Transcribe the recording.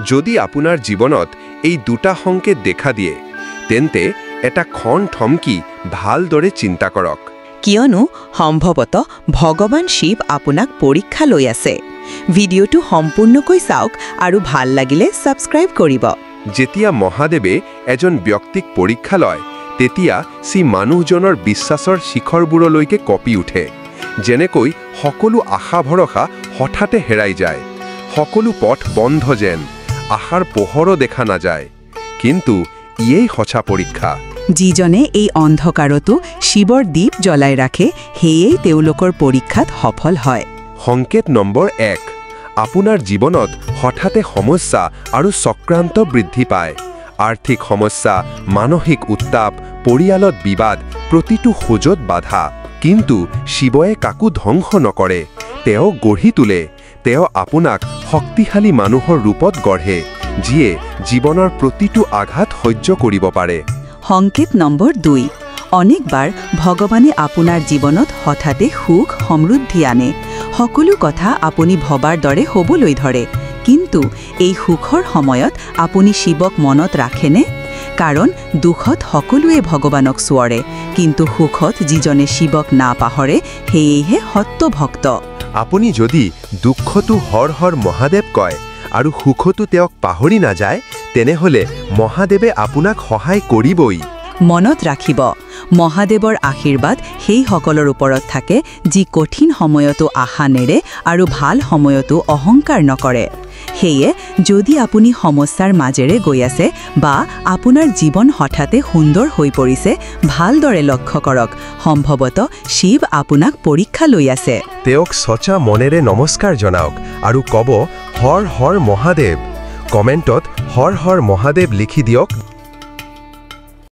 যদি আপোনাৰ জীৱনত এই দুটা সংকেত দেখা দিয়ে তেন্তে এটা ক্ষণ থমকি ভালদৰে চিন্তা কৰক। কিয়নো সম্ভৱতঃ ভগৱান শিৱ আপোনাক পৰীক্ষা লৈ আছে। ভিডিঅ'টো সম্পূৰ্ণকৈ চাওক আৰু ভাল লাগিলে ছাবস্ক্ৰাইব কৰিব। যেতিয়া মহাদেৱে এজন ব্যক্তিক পৰীক্ষা লয় তেতিয়া সি মানুহজনৰ বিশ্বাসৰ শিখৰবোৰলৈকে কঁপি উঠে। যেনেকৈ সকলো আশা ভৰসা হঠাতে হেৰাই যায়, সকলো পথ বন্ধ যেন, আশাৰ পোহৰো দেখা নাযায়। কিন্তু ইয়েই সঁচা পৰীক্ষা। যিজনে এই অন্ধকাৰতো শিৱৰ দীপ জ্বলাই ৰাখে সেয়েই তেওঁলোকৰ পৰীক্ষাত সফল হয়। সংকেত নম্বৰ 1, আপোনাৰ জীৱনত হঠাতে সমস্যা আৰু চক্ৰান্ত বৃদ্ধি পায়। আৰ্থিক সমস্যা, মানসিক উত্তাপ, পৰিয়ালত বিবাদ, প্ৰতিটো খোজত বাধা। কিন্তু শিৱয়ে কাকো ধ্বংস নকৰে, তেওঁ গঢ়ি তোলে। তেওঁ আপোনাক শক্তিশালী মানুহৰ ৰূপত গঢ়ে, যিয়ে জীৱনৰ প্ৰতিটো আঘাত সহ্য কৰিব পাৰে। সংকেত নম্বৰ 2, অনেকবাৰ ভগৱানে আপোনাৰ জীৱনত হঠাতে সুখ সমৃদ্ধি আনে। সকলো কথা আপুনি ভবাৰ দৰে হ'বলৈ ধৰে। কিন্তু এই সুখৰ সময়ত আপুনি শিৱক মনত ৰাখেনে? কাৰণ দুখত সকলোৱে ভগৱানক চোৱাৰে, কিন্তু সুখত যিজনে শিৱক নাপাহৰে সেয়েহে সত্য ভক্ত। আপুনি যদি দুখতো হৰ হৰ মহাদেৱ কয় আৰু সুখতো তেওঁক পাহৰি নাযায় তেনেহ'লে মহাদেৱে আপোনাক সহায় কৰিবই। মনত ৰাখিব, মহাদেৱৰ আশীৰ্বাদ সেইসকলৰ ওপৰত থাকে যি কঠিন সময়তো আশা নেৰে আৰু ভাল সময়তো অহংকাৰ নকৰে। সেয়ে যদি আপুনি সমস্যাৰ মাজেৰে গৈ আছে বা আপোনাৰ জীৱন হঠাতে সুন্দৰ হৈ পৰিছে, ভালদৰে লক্ষ্য কৰক। সম্ভৱতঃ শিৱ আপোনাক পৰীক্ষা লৈ আছে। তেওঁক সঁচা মনেৰে নমস্কাৰ জনাওক আৰু ক'ব, হৰ হৰ মহাদেৱ। কমেণ্টত হৰ হৰ মহাদেৱ লিখি দিয়ক।